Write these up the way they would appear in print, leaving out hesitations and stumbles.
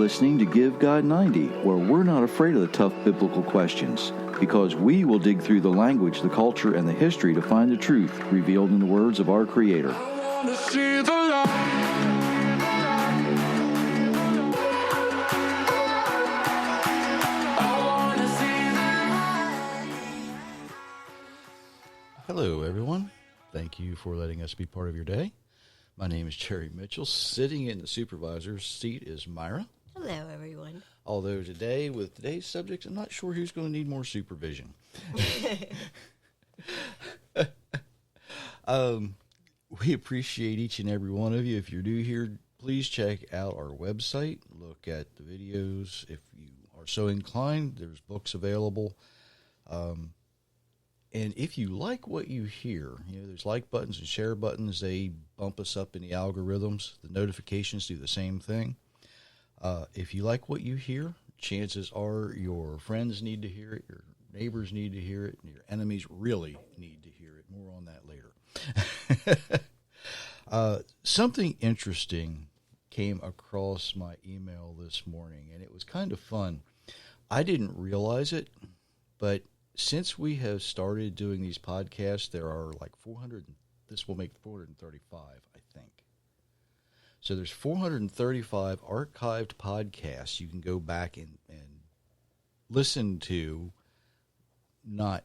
listening to Give God 90, where we're not afraid of the tough biblical questions, because we will dig through the language, the culture, and the history to find the truth revealed in the words of our Creator. I wanna see the light. Hello, everyone. Thank you for letting us be part of your day. My name is Jerry Mitchell. Sitting in the supervisor's seat is Myra. Hello, everyone. Although today, with today's subject, I'm not sure who's going to need more supervision. We appreciate each and every one of you. If you're new here, please check out our website. Look at the videos. If you are so inclined, there's books available. And if you like what you hear, there's like buttons and share buttons. They bump us up in the algorithms. The notifications do the same thing. If you like what you hear, chances are your friends need to hear it, your neighbors need to hear it, and your enemies really need to hear it. More on that later. Something interesting came across my email this morning, and it was kind of fun. I didn't realize it, but since we have started doing these podcasts, there are like 400, this will make 435, I think. So there's 435 archived podcasts you can go back and listen to. Not,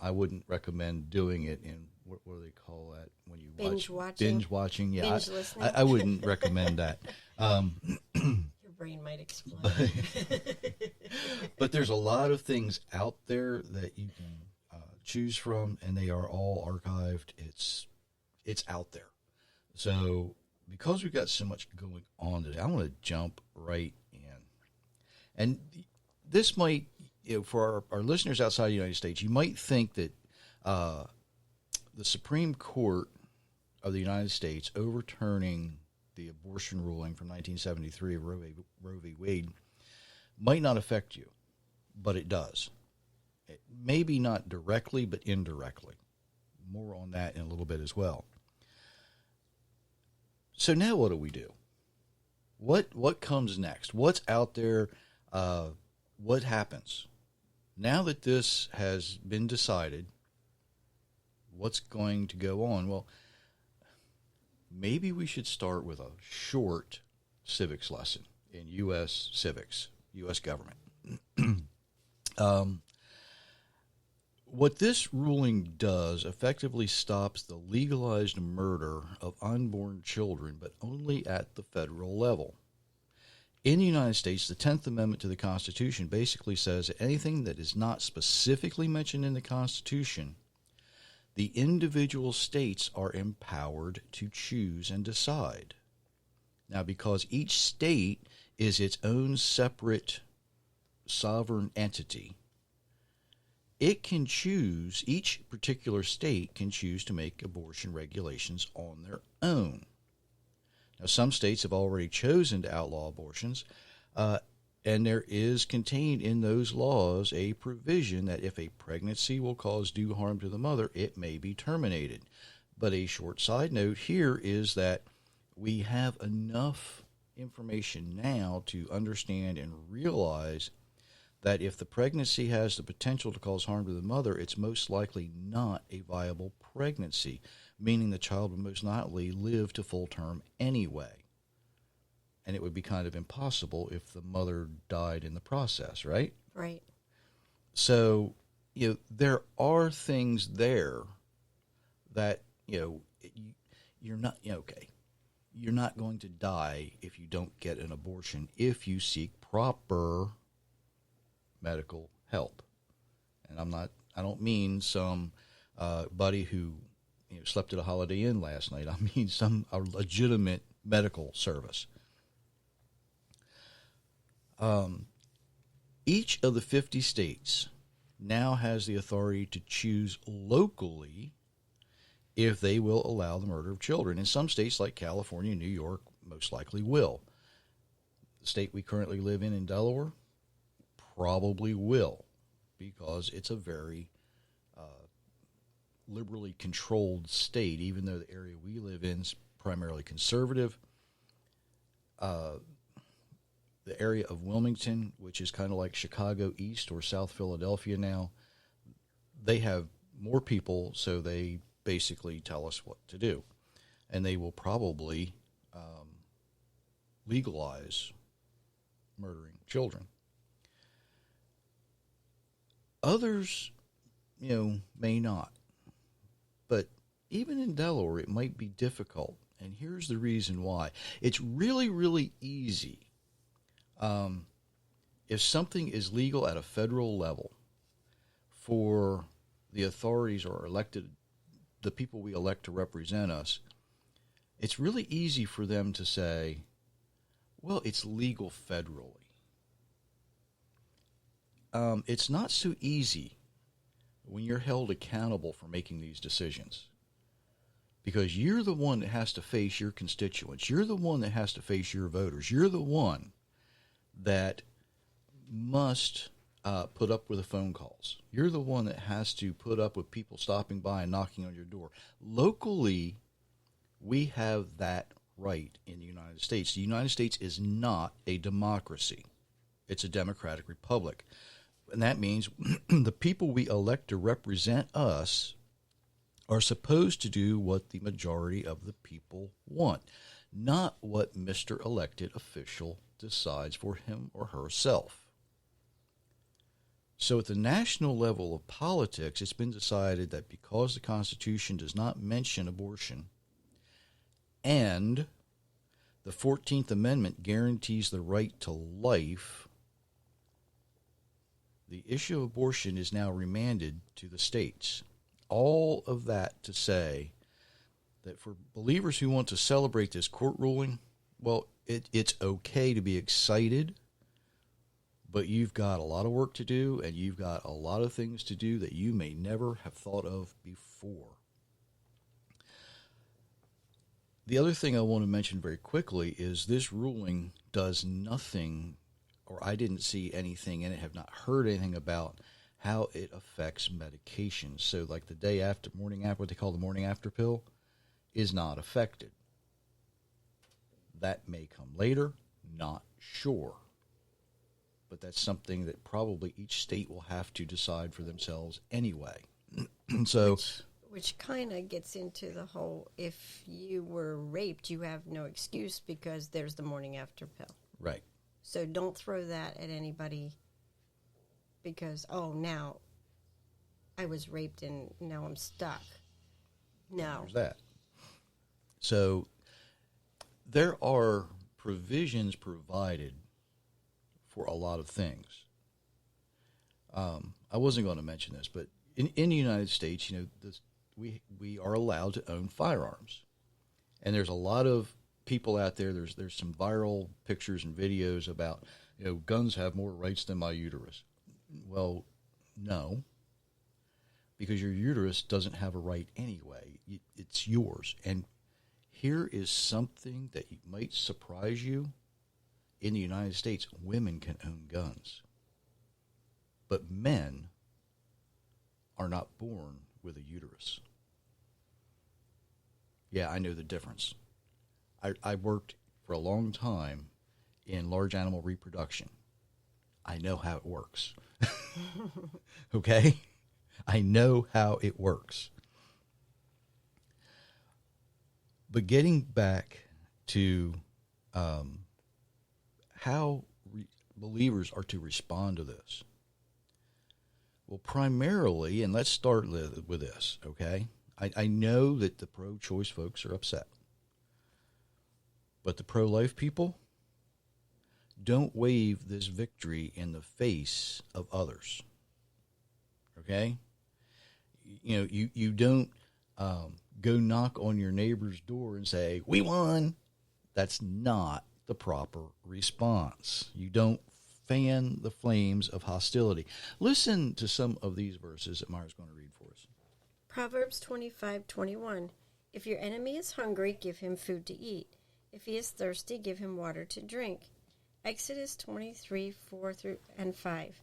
I wouldn't recommend doing it in, what do they call that? When you Binge watch, watching. Binge watching, yeah. Binge listening. I wouldn't recommend that. Your brain might explode. But there's a lot of things out there that you can choose from, and they are all archived. It's out there. So because we've got so much going on today, I want to jump right in. And this might, for our listeners outside the United States, you might think that the Supreme Court of the United States overturning the abortion ruling from 1973 of Roe v. Wade might not affect you, but it does. It maybe not directly, but indirectly. More on that in a little bit as well. So now what do we do? What comes next? What's out there? What happens? Now that this has been decided, what's going to go on? Well, maybe we should start with a short civics lesson in U.S. civics, U.S. government. What this ruling does effectively stops the legalized murder of unborn children, but only at the federal level. In the United States, the 10th Amendment to the Constitution basically says that anything that is not specifically mentioned in the Constitution, the individual states are empowered to choose and decide. Now, because each state is its own separate sovereign entity, it can choose, each particular state can choose to make abortion regulations on their own. Now, some states have already chosen to outlaw abortions, and there is contained in those laws a provision that if a pregnancy will cause due harm to the mother, it may be terminated. But a short side note here is that we have enough information now to understand and realize that if the pregnancy has the potential to cause harm to the mother, it's most likely not a viable pregnancy, meaning the child would most likely live to full term anyway. And it would be kind of impossible if the mother died in the process, right? Right. So, there are things there that, you're not, okay, you're not going to die if you don't get an abortion if you seek proper medical help. And I don't mean some buddy who slept at a Holiday Inn last night. I mean a legitimate medical service. Each of the 50 states now has the authority to choose locally if they will allow the murder of children. In some states like California and New York most likely will. The state we currently live in Delaware, probably will, because it's a very liberally controlled state, even though the area we live in is primarily conservative. the area of Wilmington, which is kind of like Chicago East or South Philadelphia now, they have more people, so they basically tell us what to do. And they will probably legalize murdering children. Others, may not. But even in Delaware, it might be difficult. And here's the reason why. It's really, really easy. If something is legal at a federal level for the authorities or the people we elect to represent us, it's really easy for them to say, well, it's legal federally. It's not so easy when you're held accountable for making these decisions, because you're the one that has to face your constituents. You're the one that has to face your voters. You're the one that must put up with the phone calls. You're the one that has to put up with people stopping by and knocking on your door. Locally, we have that right in the United States. The United States is not a democracy. It's a democratic republic. And that means the people we elect to represent us are supposed to do what the majority of the people want, not what Mr. Elected official decides for him or herself. So at the national level of politics, it's been decided that because the Constitution does not mention abortion and the 14th Amendment guarantees the right to life, the issue of abortion is now remanded to the states. All of that to say that for believers who want to celebrate this court ruling, well, it's okay to be excited, but you've got a lot of work to do, and you've got a lot of things to do that you may never have thought of before. The other thing I want to mention very quickly is this ruling does nothing, or I didn't see anything in it, have not heard anything about how it affects medications. So like the day after, morning after, what they call the morning after pill, is not affected. That may come later, not sure. But that's something that probably each state will have to decide for themselves anyway. So, which kind of gets into the whole, if you were raped, you have no excuse because there's the morning after pill. Right. So don't throw that at anybody because, now I was raped and now I'm stuck. No. There's that. So there are provisions provided for a lot of things. I wasn't going to mention this, but in the United States, we are allowed to own firearms. And there's a lot of people out there, there's some viral pictures and videos about, guns have more rights than my uterus. Well, no, because your uterus doesn't have a right anyway. It's yours. And here is something that might surprise you. In the United States, women can own guns. But men are not born with a uterus. Yeah, I know the difference. I worked for a long time in large animal reproduction. I know how it works. Okay? I know how it works. But getting back to how believers are to respond to this. Well, primarily, and let's start with this, okay? I know that the pro-choice folks are upset. But the pro-life people don't wave this victory in the face of others. Okay? You don't go knock on your neighbor's door and say, "We won." That's not the proper response. You don't fan the flames of hostility. Listen to some of these verses that Myra's going to read for us. Proverbs 25:21. If your enemy is hungry, give him food to eat. If he is thirsty, give him water to drink. Exodus 23:4-5.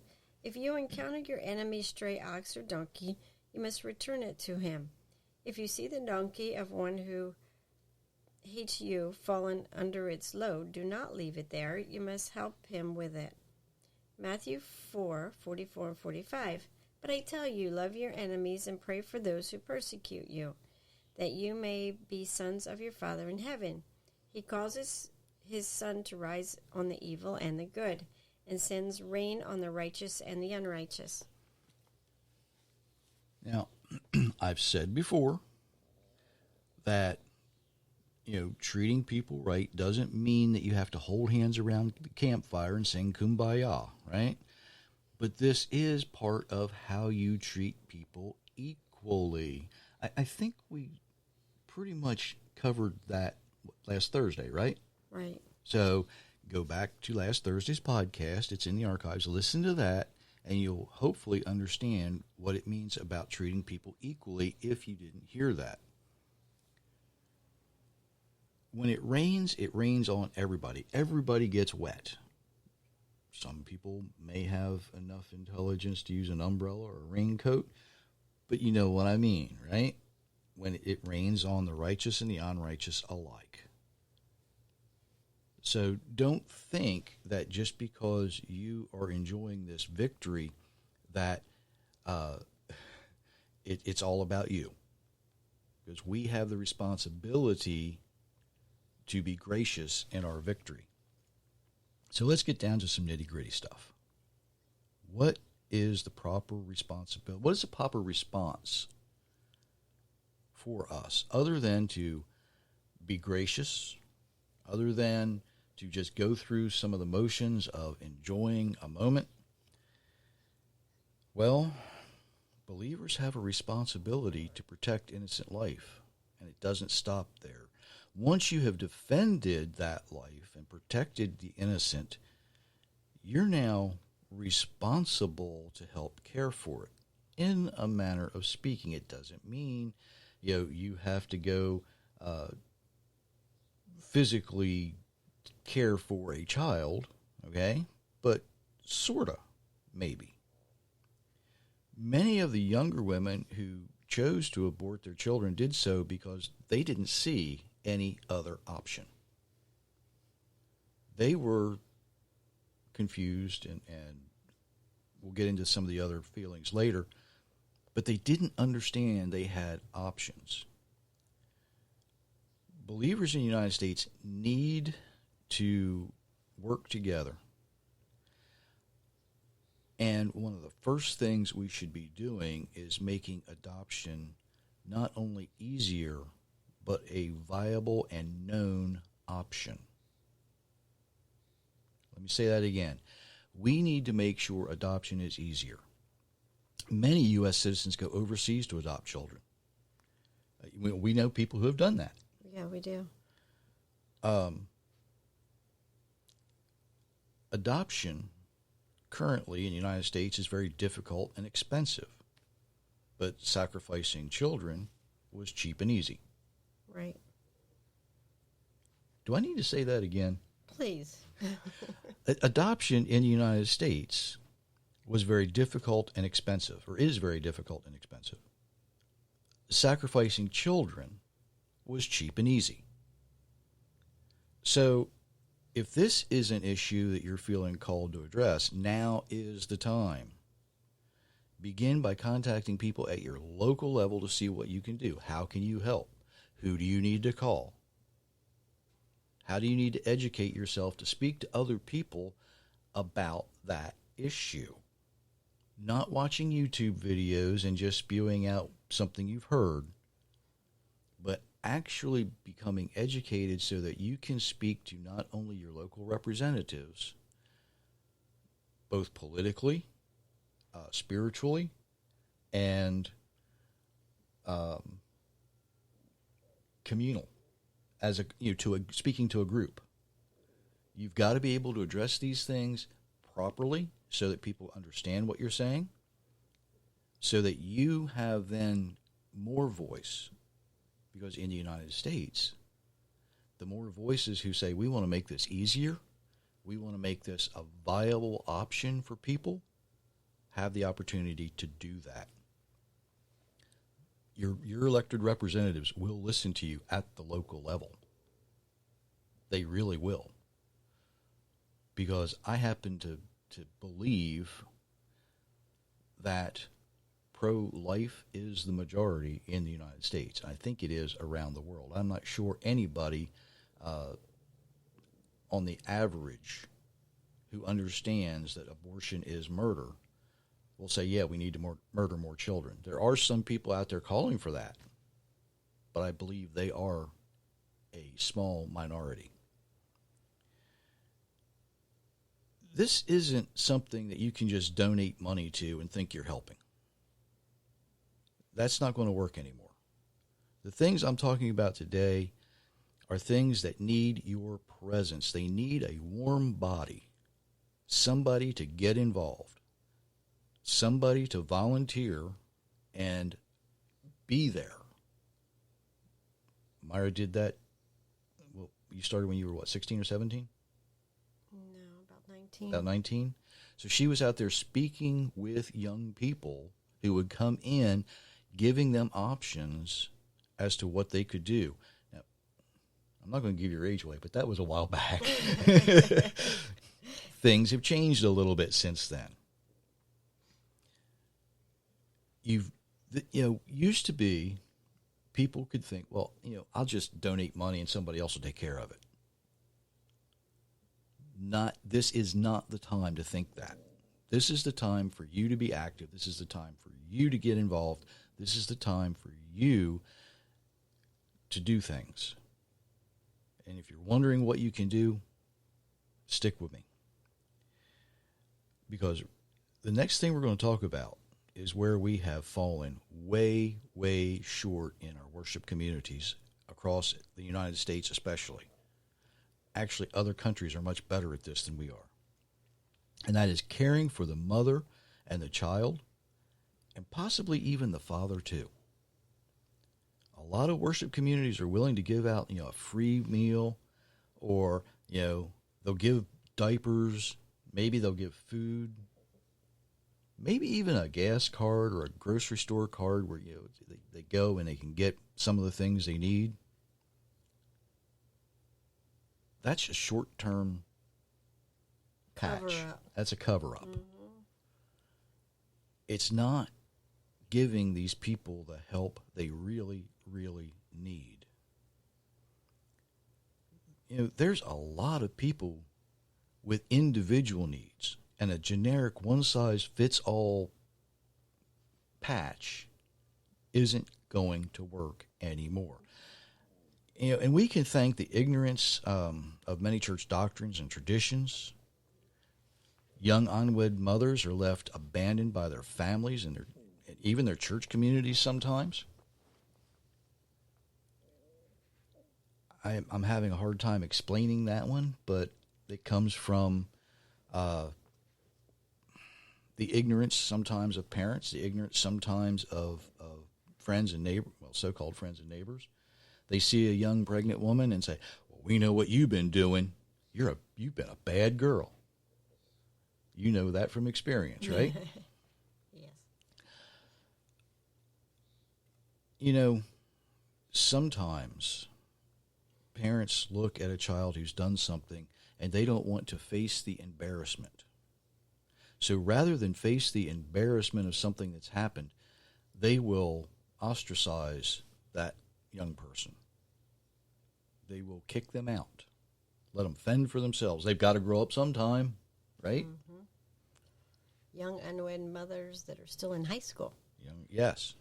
If you encounter your enemy's stray ox or donkey, you must return it to him. If you see the donkey of one who hates you, fallen under its load, do not leave it there. You must help him with it. Matthew 4:44 and 45. But I tell you, love your enemies and pray for those who persecute you, that you may be sons of your Father in heaven. He causes his sun to rise on the evil and the good, and sends rain on the righteous and the unrighteous. Now, I've said before that, treating people right doesn't mean that you have to hold hands around the campfire and sing Kumbaya, right? But this is part of how you treat people equally. I think we pretty much covered that last Thursday, right? Right. So go back to last Thursday's podcast. It's in the archives. Listen to that, and you'll hopefully understand what it means about treating people equally if you didn't hear that. When it rains on everybody. Everybody gets wet. Some people may have enough intelligence to use an umbrella or a raincoat, but you know what I mean, right? When it rains on the righteous and the unrighteous alike. So don't think that just because you are enjoying this victory that it's all about you. Because we have the responsibility to be gracious in our victory. So let's get down to some nitty-gritty stuff. What is the proper responsibility? What is the proper response for us other than to be gracious, other than to just go through some of the motions of enjoying a moment? Well, believers have a responsibility to protect innocent life, and it doesn't stop there. Once you have defended that life and protected the innocent, you're now responsible to help care for it. In a manner of speaking, it doesn't mean you have to go physically care for a child, okay? But sorta, maybe. Many of the younger women who chose to abort their children did so because they didn't see any other option. They were confused, and we'll get into some of the other feelings later, but they didn't understand they had options. Believers in the United States need to work together. And one of the first things we should be doing is making adoption not only easier, but a viable and known option. Let me say that again. We need to make sure adoption is easier. Many U.S. citizens go overseas to adopt children. We know people who have done that. Yeah, we do. Adoption currently in the United States is very difficult and expensive, but sacrificing children was cheap and easy. Right. Do I need to say that again? Please. Adoption in the United States was very difficult and expensive, or is very difficult and expensive. Sacrificing children was cheap and easy. So if this is an issue that you're feeling called to address, now is the time. Begin by contacting people at your local level to see what you can do. How can you help? Who do you need to call? How do you need to educate yourself to speak to other people about that issue? Not watching YouTube videos and just spewing out something you've heard, but actually becoming educated so that you can speak to not only your local representatives, both politically, spiritually, and communal, as speaking to a group. You've got to be able to address these things properly so that people understand what you're saying, so that you have then more voice. Because in the United States, the more voices who say, we want to make this easier, we want to make this a viable option for people, have the opportunity to do that. Your elected representatives will listen to you at the local level. They really will. Because I happen to believe that pro-life is the majority in the United States. I think it is around the world. I'm not sure anybody on the average who understands that abortion is murder will say, yeah, we need to murder more children. There are some people out there calling for that, but I believe they are a small minority. This isn't something that you can just donate money to and think you're helping. That's not going to work anymore. The things I'm talking about today are things that need your presence. They need a warm body, somebody to get involved, somebody to volunteer and be there. Myra did that. Well, you started when you were, what, 16 or 17? No, about 19. About 19? So she was out there speaking with young people who would come in, giving them options as to what they could do. Now, I'm not going to give your age away, but that was a while back. Things have changed a little bit since then. Used to be, people could think, well, I'll just donate money and somebody else will take care of it. This is not the time to think that. This is the time for you to be active. This is the time for you to get involved. This is the time for you to do things. And if you're wondering what you can do, stick with me. Because the next thing we're going to talk about is where we have fallen way, way short in our worship communities across the United States especially. Actually, other countries are much better at this than we are. And that is caring for the mother and the child, and possibly even the father too. A lot of worship communities are willing to give out, a free meal, or, they'll give diapers, maybe they'll give food, maybe even a gas card or a grocery store card where, they go and they can get some of the things they need. That's a short-term patch. Cover-up. That's a cover-up. Mm-hmm. It's not giving these people the help they really, really need. There's a lot of people with individual needs, and a generic one-size-fits-all patch isn't going to work anymore. And we can thank the ignorance of many church doctrines and traditions. Young unwed mothers are left abandoned by their families and even their church communities sometimes. I'm having a hard time explaining that one, but it comes from the ignorance sometimes of parents, the ignorance sometimes of friends and neighbors, well, so-called friends and neighbors. They see a young pregnant woman and say, well, we know what you've been doing. You've been a bad girl. You know that from experience, right? Yes. Sometimes parents look at a child who's done something and they don't want to face the embarrassment. So rather than face the embarrassment of something that's happened, they will ostracize that young person. They will kick them out. Let them fend for themselves. They've got to grow up sometime, right? Mm-hmm. Young unwed mothers that are still in high school. Yes.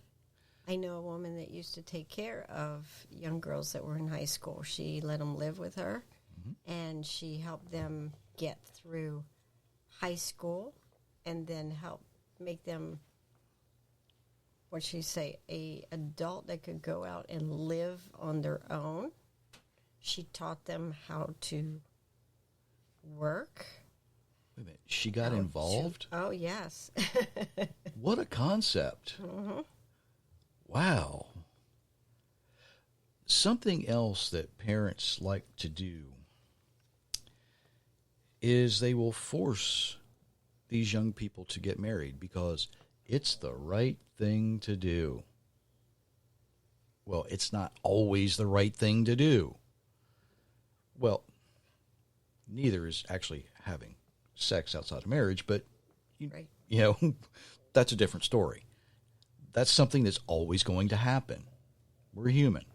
I know a woman that used to take care of young girls that were in high school. She let them live with her, mm-hmm. and she helped them get through high school and then help make them, what'd she say, a adult that could go out and live on their own. She taught them how to work. Wait a minute. She got involved? Oh, yes. What a concept. Mm-hmm. Wow. Something else that parents like to do is they will force these young people to get married because it's the right thing to do. Well, it's not always the right thing to do. Well, neither is actually having sex outside of marriage, but Right. you know, that's a different story. That's something that's always going to happen. We're human.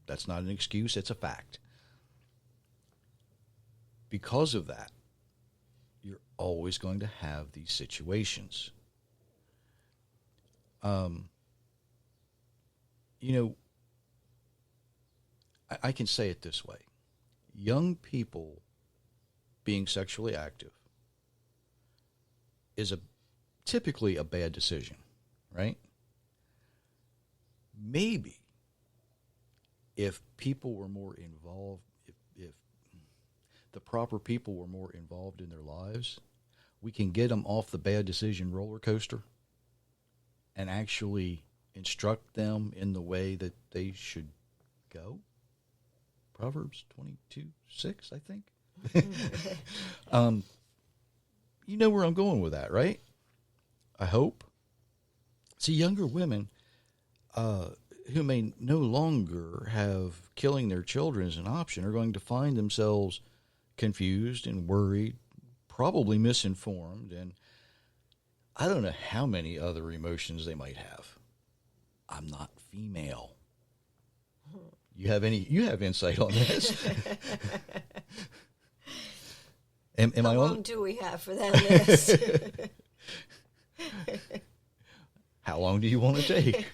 That's not an excuse, it's a fact. Because of that, you're always going to have these situations. You know, I can say it this way. Young people being sexually active is typically a bad decision, right? Maybe if people were more involved, if the proper people were more involved in their lives, we can get them off the bad decision roller coaster and actually instruct them in the way that they should go. Proverbs 22:6, I think. You know where I'm going with that, right? I hope. See, younger women who may no longer have killing their children as an option are going to find themselves confused and worried, probably misinformed, and I don't know how many other emotions they might have. I'm not female. You have insight on this? Am How I long on? do we have for that list? How long do you want to take?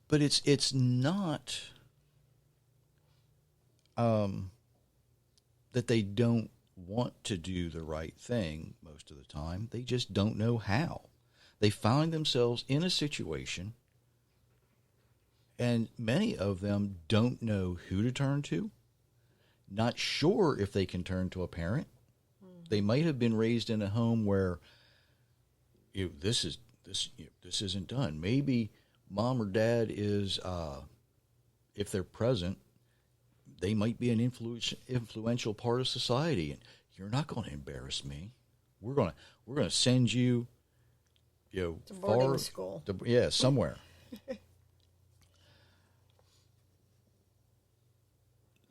But it's not that they don't want to do the right thing most of the time. They just don't know how. They find themselves in a situation, and many of them don't know who to turn to, not sure if they can turn to a parent. They might have been raised in a home where this isn't done. Maybe mom or dad is, if they're present, they might be an influential part of society, and you're not going to embarrass me. We're going to send you, To boarding school. Somewhere.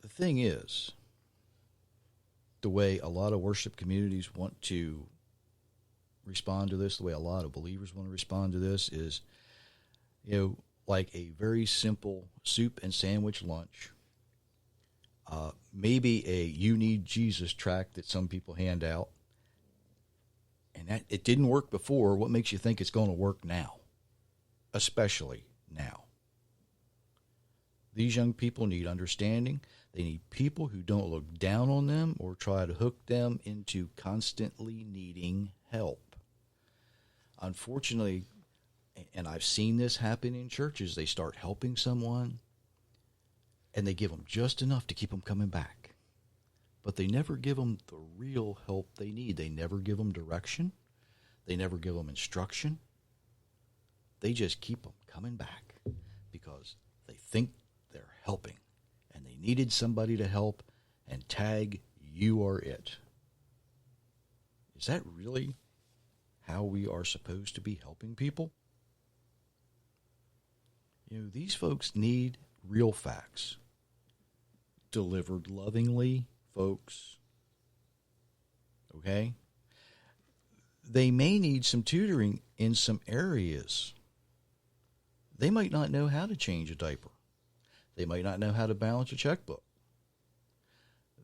The thing is, the way a lot of worship communities want to respond to this, the way a lot of believers want to respond to this is, like a very simple soup and sandwich lunch. Maybe a "You Need Jesus" tract that some people hand out. And that it didn't work before. What makes you think it's going to work now? Especially now. These young people need understanding. They need people who don't look down on them or try to hook them into constantly needing help. Unfortunately, and I've seen this happen in churches, they start helping someone and they give them just enough to keep them coming back. But they never give them the real help they need. They never give them direction. They never give them instruction. They just keep them coming back because they think they're helping and they needed somebody to help, and tag, you are it. Is that really how we are supposed to be helping people? These folks need real facts delivered lovingly, folks. Okay? They may need some tutoring in some areas. They might not know how to change a diaper. They might not know how to balance a checkbook.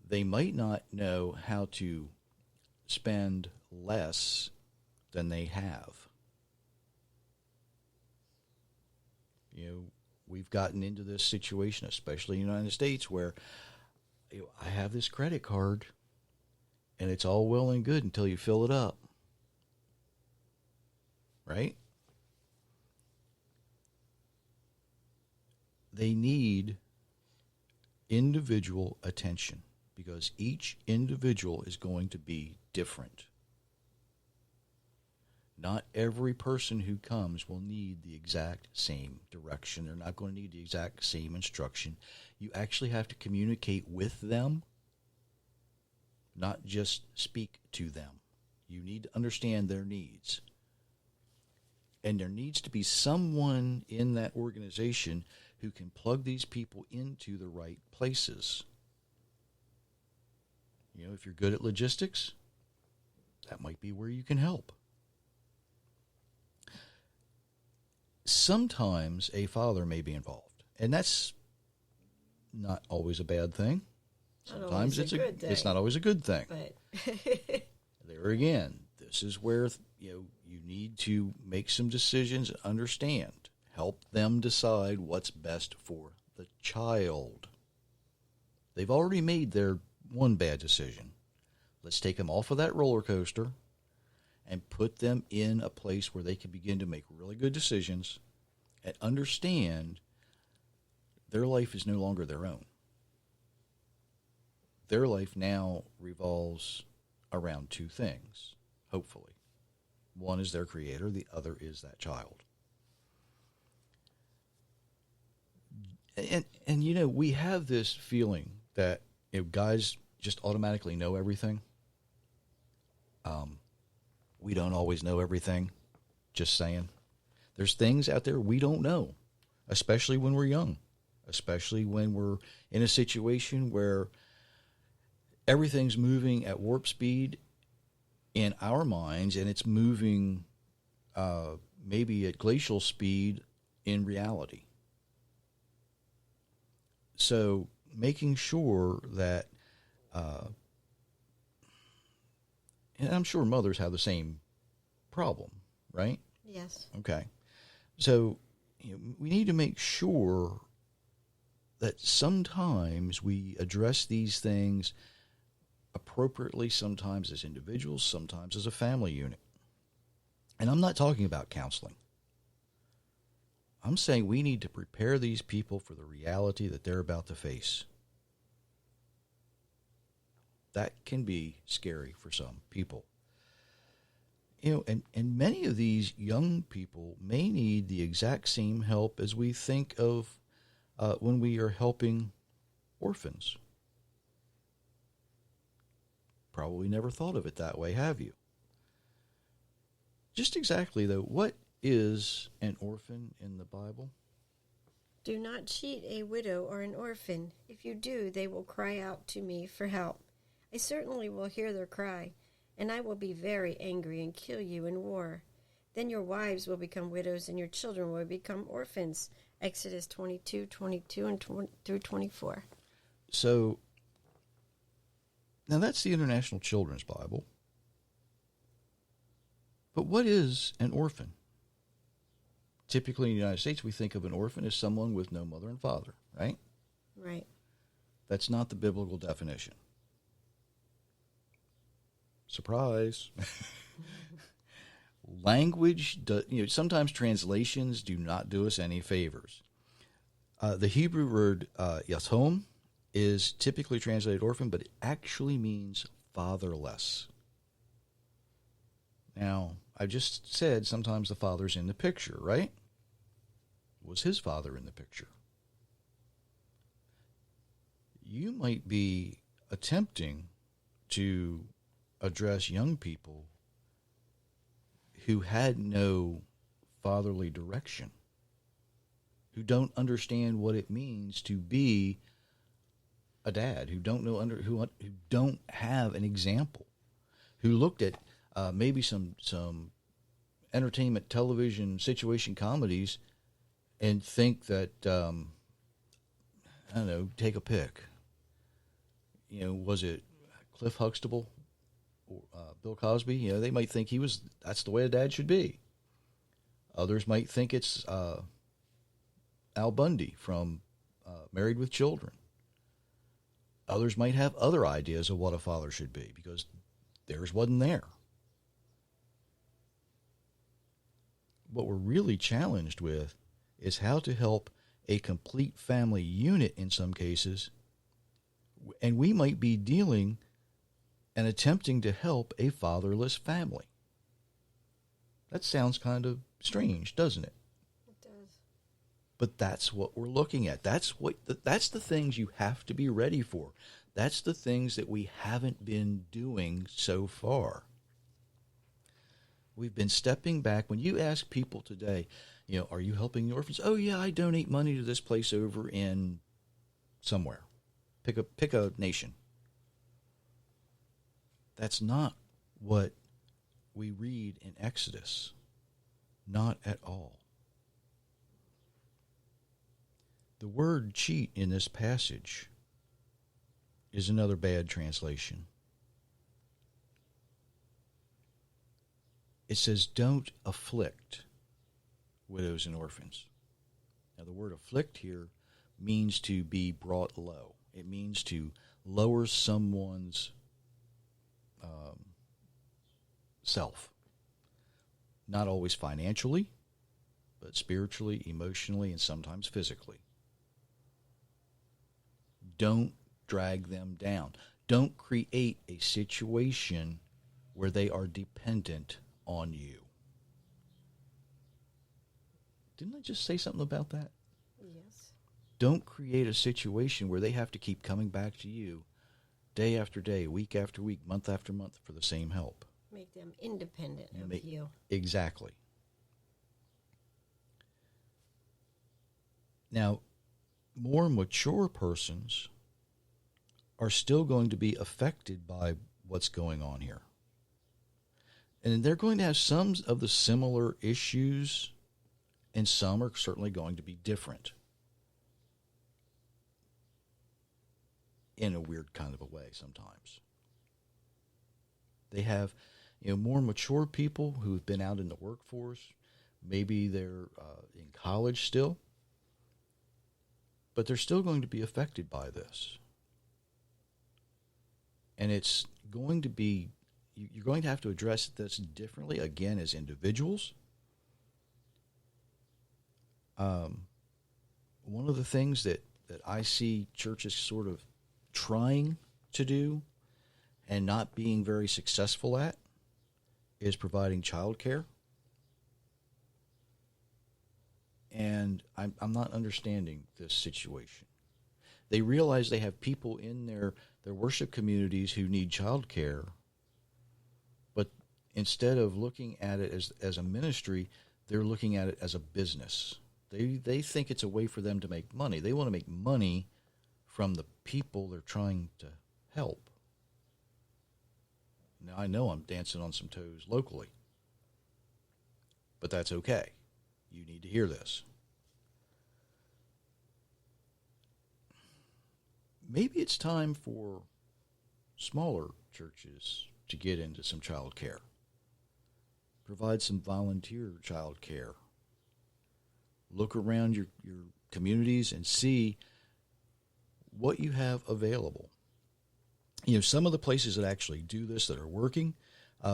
They might not know how to spend less than they have. We've gotten into this situation, especially in the United States, where I have this credit card, and it's all well and good until you fill it up. Right? They need individual attention because each individual is going to be different. Not every person who comes will need the exact same direction. They're not going to need the exact same instruction. You actually have to communicate with them, not just speak to them. You need to understand their needs. And there needs to be someone in that organization who can plug these people into the right places. If you're good at logistics, that might be where you can help. Sometimes a father may be involved, and that's not always a bad thing. Sometimes it's not always a good thing. But there again, this is where you need to make some decisions and understand. Help them decide what's best for the child. They've already made their one bad decision. Let's take them off of that roller coaster and put them in a place where they can begin to make really good decisions and understand their life is no longer their own. Their life now revolves around two things, hopefully. One is their creator, the other is that child. And we have this feeling that guys just automatically know everything. We don't always know everything, just saying. There's things out there we don't know, especially when we're young, especially when we're in a situation where everything's moving at warp speed in our minds, and it's moving maybe at glacial speed in reality. So making sure that, and I'm sure mothers have the same problem, right? yes. Okay. So we need to make sure that sometimes we address these things appropriately, sometimes as individuals, sometimes as a family unit. And I'm not talking about counseling. I'm saying we need to prepare these people for the reality that they're about to face. That can be scary for some people. And many of these young people may need the exact same help as we think of when we are helping orphans. Probably never thought of it that way, have you? Just exactly, though, what is an orphan in the Bible? Do not cheat a widow or an orphan. If you do, they will cry out to me for help. I certainly will hear their cry, and I will be very angry and kill you in war. Then your wives will become widows, and your children will become orphans. Exodus 22:22 and through 24. So, now that's the International Children's Bible. But what is an orphan? Typically in the United States, we think of an orphan as someone with no mother and father, right? Right. That's not the biblical definition. Surprise. Language, sometimes translations do not do us any favors. The Hebrew word yatom is typically translated orphan, but it actually means fatherless. Now, I just said sometimes the father's in the picture, right? Was his father in the picture? You might be attempting to address young people who had no fatherly direction, who don't understand what it means to be a dad, who don't have an example, who looked at maybe some entertainment television situation comedies and think that I don't know, take a pick. Was it Cliff Huxtable or Bill Cosby? They might think that's the way a dad should be. Others might think it's Al Bundy from Married with Children. Others might have other ideas of what a father should be because theirs wasn't there. What we're really challenged with is how to help a complete family unit in some cases, and we might be dealing and attempting to help a fatherless family. That sounds kind of strange, doesn't it? It does. But that's what we're looking at. That's the things you have to be ready for. That's the things that we haven't been doing so far. We've been stepping back. When you ask people today, are you helping the orphans? Oh, yeah, I donate money to this place over in somewhere. Pick a nation. That's not what we read in Exodus. Not at all. The word cheat in this passage is another bad translation. It says, don't afflict widows and orphans. Now, the word afflict here means to be brought low. It means to lower someone's self. Not always financially, but spiritually, emotionally, and sometimes physically. Don't drag them down. Don't create a situation where they are dependent on you. Didn't I just say something about that? Yes. Don't create a situation where they have to keep coming back to you day after day, week after week, month after month for the same help. Make them independent of you. Exactly. Now, more mature persons are still going to be affected by what's going on here. And they're going to have some of the similar issues, and some are certainly going to be different in a weird kind of a way sometimes. They have, more mature people who've been out in the workforce. Maybe they're in college still, but they're still going to be affected by this. And it's going to be, you're going to have to address this differently, again, as individuals. One of the things that I see churches sort of trying to do and not being very successful at is providing child care. And I'm not understanding this situation. They realize they have people in their worship communities who need child care, but instead of looking at it as a ministry, they're looking at it as a business. They think it's a way for them to make money. They want to make money from the people they're trying to help. Now, I know I'm dancing on some toes locally, but that's okay. You need to hear this. Maybe it's time for smaller churches to get into some child care. Provide some volunteer child care. Look around your communities and see what you have available. Some of the places that actually do this, that are working,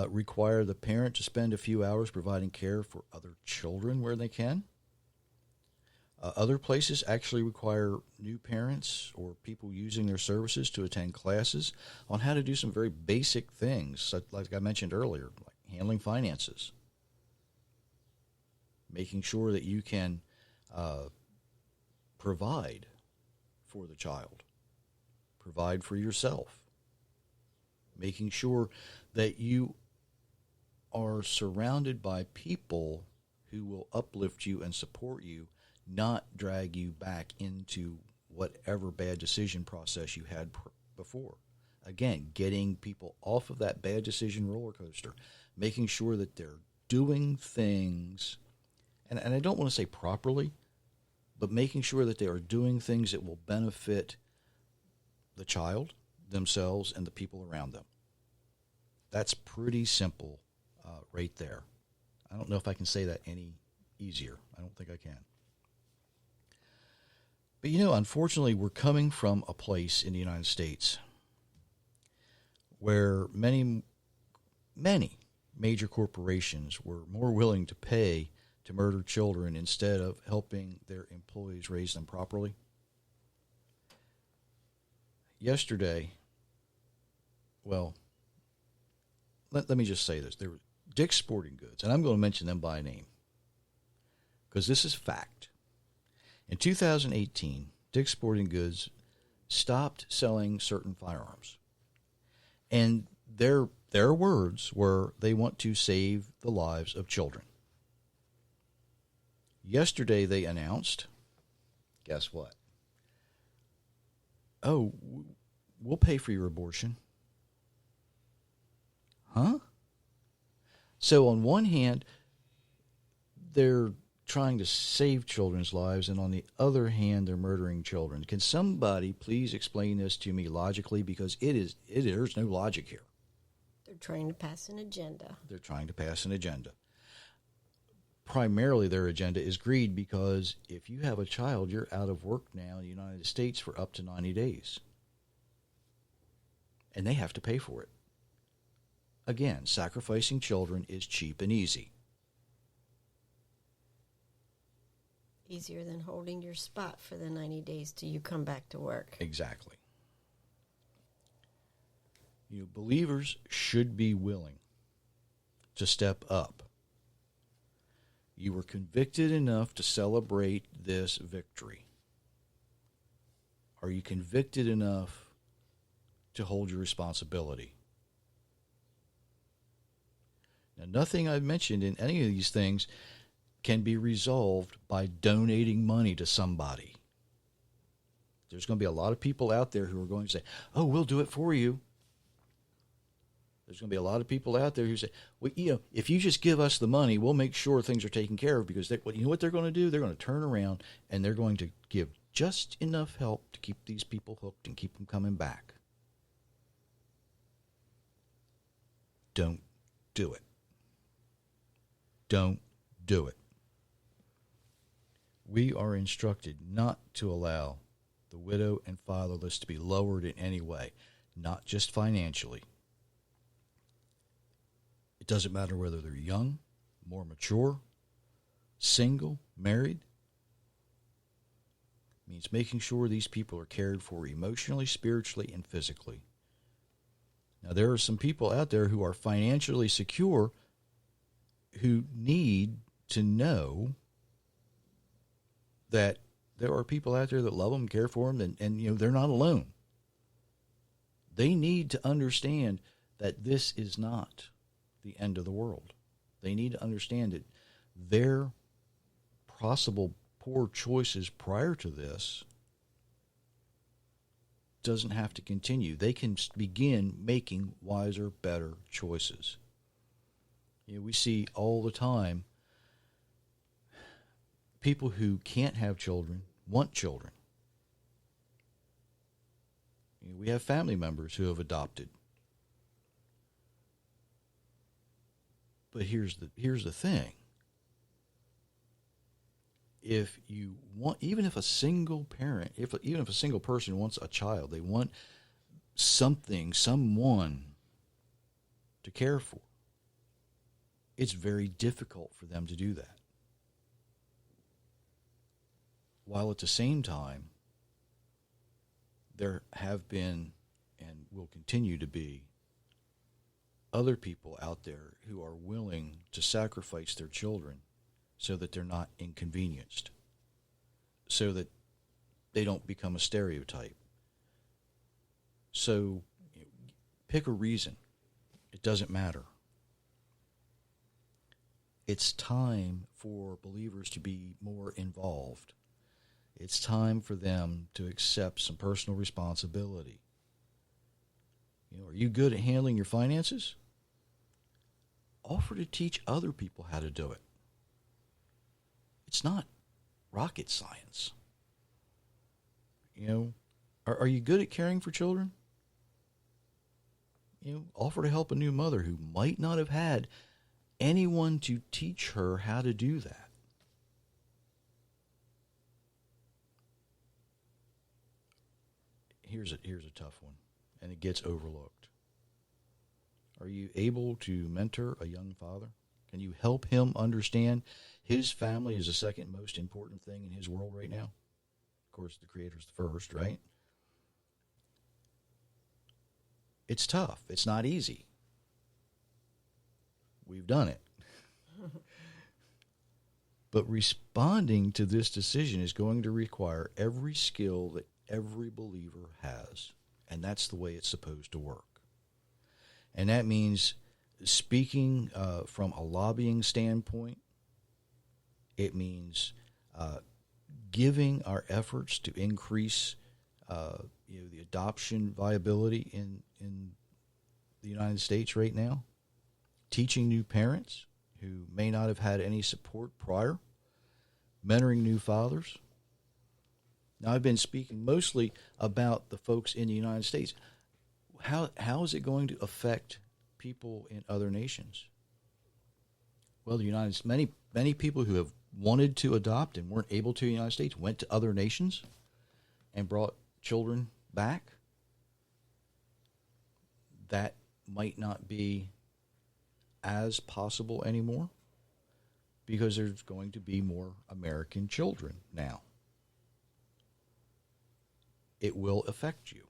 require the parent to spend a few hours providing care for other children where they can. Other places actually require new parents or people using their services to attend classes on how to do some very basic things, such, like I mentioned earlier, like handling finances, making sure that you can provide for the child, provide for yourself, making sure that you are surrounded by people who will uplift you and support you, not drag you back into whatever bad decision process you had before. Again, getting people off of that bad decision roller coaster, making sure that they're doing things, and I don't want to say properly, but making sure that they are doing things that will benefit the child, themselves, and the people around them. That's pretty simple right there. I don't know if I can say that any easier. I don't think I can. But unfortunately, we're coming from a place in the United States where many major corporations were more willing to pay to murder children instead of helping their employees raise them properly. Yesterday, well, let me just say this. There were Dick's Sporting Goods, and I'm going to mention them by name because this is fact. In 2018, Dick's Sporting Goods stopped selling certain firearms. And their words were they want to save the lives of children. Yesterday they announced, guess what? Oh, we'll pay for your abortion. Huh? So on one hand, they're trying to save children's lives, and on the other hand, they're murdering children. Can somebody please explain this to me logically? Because there's no logic here. They're trying to pass an agenda. They're trying to pass an agenda. Primarily, their agenda is greed, because if you have a child, you're out of work now in the United States for up to 90 days. And they have to pay for it. Again, sacrificing children is cheap and easy. Easier than holding your spot for the 90 days till you come back to work. Exactly. Believers should be willing to step up. You were convicted enough to celebrate this victory. Are you convicted enough to hold your responsibility? Now, nothing I've mentioned in any of these things can be resolved by donating money to somebody. There's going to be a lot of people out there who are going to say, oh, we'll do it for you. There's going to be a lot of people out there who say, well, if you just give us the money, we'll make sure things are taken care of, because you know what they're going to do? They're going to turn around and they're going to give just enough help to keep these people hooked and keep them coming back. Don't do it. Don't do it. We are instructed not to allow the widow and fatherless to be lowered in any way, not just financially. It doesn't matter whether they're young, more mature, single, married. It means making sure these people are cared for emotionally, spiritually, and physically. Now, there are some people out there who are financially secure who need to know that there are people out there that love them, care for them, and they're not alone. They need to understand that this is not the end of the world. They need to understand that their possible poor choices prior to this doesn't have to continue. They can begin making wiser, better choices. We see all the time people who can't have children want children. We have family members who have adopted. But here's the thing. If you want, even if a single parent, even if a single person wants a child, they want someone to care for, it's very difficult for them to do that. While at the same time, there have been and will continue to be other people out there who are willing to sacrifice their children so that they're not inconvenienced, so that they don't become a stereotype. So pick a reason. It doesn't matter. It's time for believers to be more involved. It's time for them to accept some personal responsibility. Are you good at handling your finances? Offer to teach other people how to do it. It's not rocket science. Are you good at caring for children? Offer to help a new mother who might not have had anyone to teach her how to do that. Here's a tough one, and it gets overlooked. Are you able to mentor a young father? Can you help him understand his family is the second most important thing in his world right now? Of course, the Creator's the first, right? It's tough. It's not easy. We've done it. But responding to this decision is going to require every skill that every believer has. And that's the way it's supposed to work. And that means speaking from a lobbying standpoint. It means giving our efforts to increase the adoption viability in the United States right now. teaching new parents who may not have had any support prior, mentoring new fathers. Now, I've been speaking mostly about the folks in the United States. How is it going to affect people in other nations? Well, many people who have wanted to adopt and weren't able to in the United States went to other nations and brought children back. That might not be as possible anymore because there's going to be more American children now. It will affect you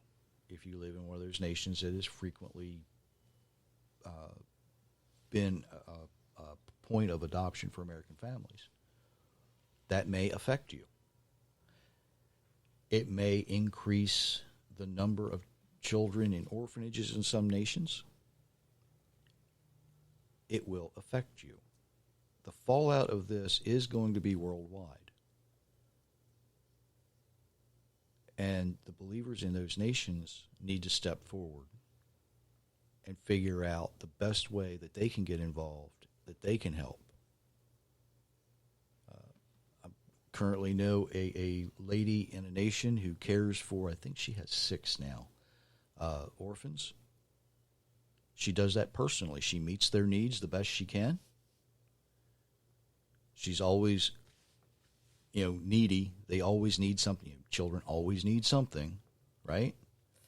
if you live in one of those nations that has frequently been a point of adoption for American families. That may affect you. It may increase the number of children in orphanages in some nations. It will affect you. The fallout of this is going to be worldwide. And the believers in those nations need to step forward and figure out the best way that they can get involved, that they can help. I currently know a lady in a nation who cares for, I think she has 6 now, orphans. She does that personally. She meets their needs the best she can. She's always, needy. They always need something. Children always need something, right?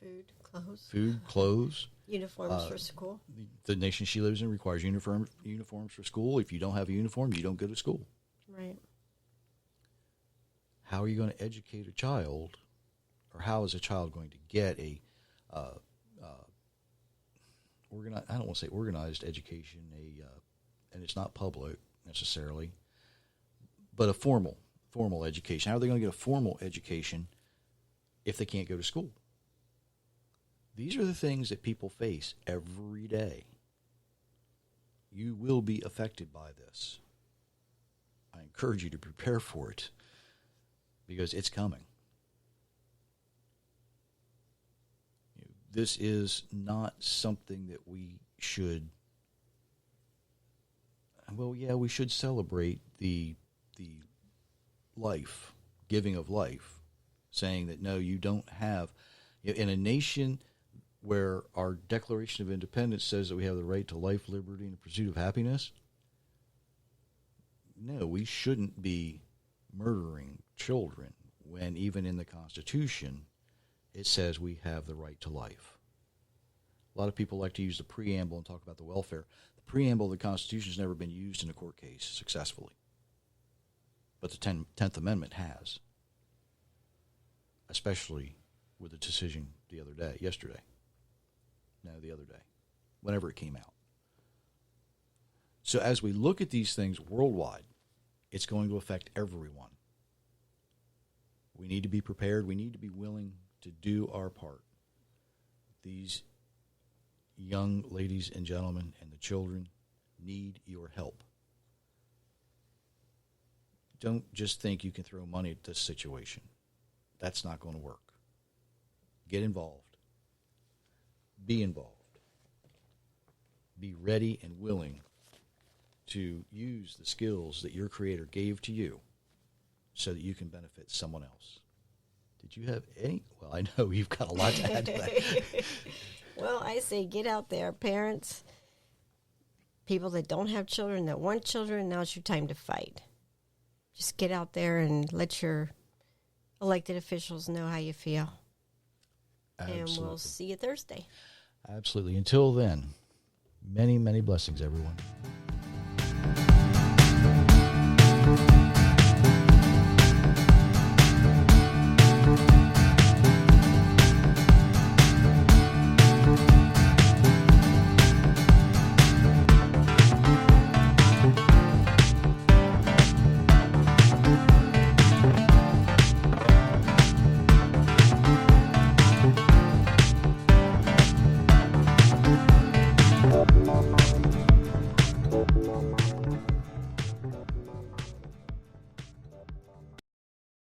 Food, clothes. Uniforms for school. The nation she lives in requires uniforms for school. If you don't have a uniform, you don't go to school. Right. How are you going to educate a child, or how is a child going to get a I don't want to say organized education, and it's not public necessarily, but a formal education. How are they going to get a formal education if they can't go to school? These are the things that people face every day. You will be affected by this. I encourage you to prepare for it because it's coming. This is not something that we should, we should celebrate the life, giving of life, saying that, no, you don't have, in a nation where our Declaration of Independence says that we have the right to life, liberty, and the pursuit of happiness, no, we shouldn't be murdering children when even in the Constitution it says we have the right to life. A lot of people like to use the preamble and talk about the welfare. The preamble of the Constitution has never been used in a court case successfully. But the 10th Amendment has, especially with the decision the other day, whenever it came out. So as we look at these things worldwide, it's going to affect everyone. We need to be prepared. We need to be willing to do our part. These young ladies and gentlemen and the children need your help. Don't just think you can throw money at this situation. That's not going to work. Get involved. Be involved. Be ready and willing to use the skills that your Creator gave to you so that you can benefit someone else. Did you have any? Well, I know you've got a lot to add to that. Well, I say get out there, parents, people that don't have children, that want children, now's your time to fight. Just get out there and let your elected officials know how you feel. Absolutely. And we'll see you Thursday. Absolutely. Until then, many, many blessings, everyone.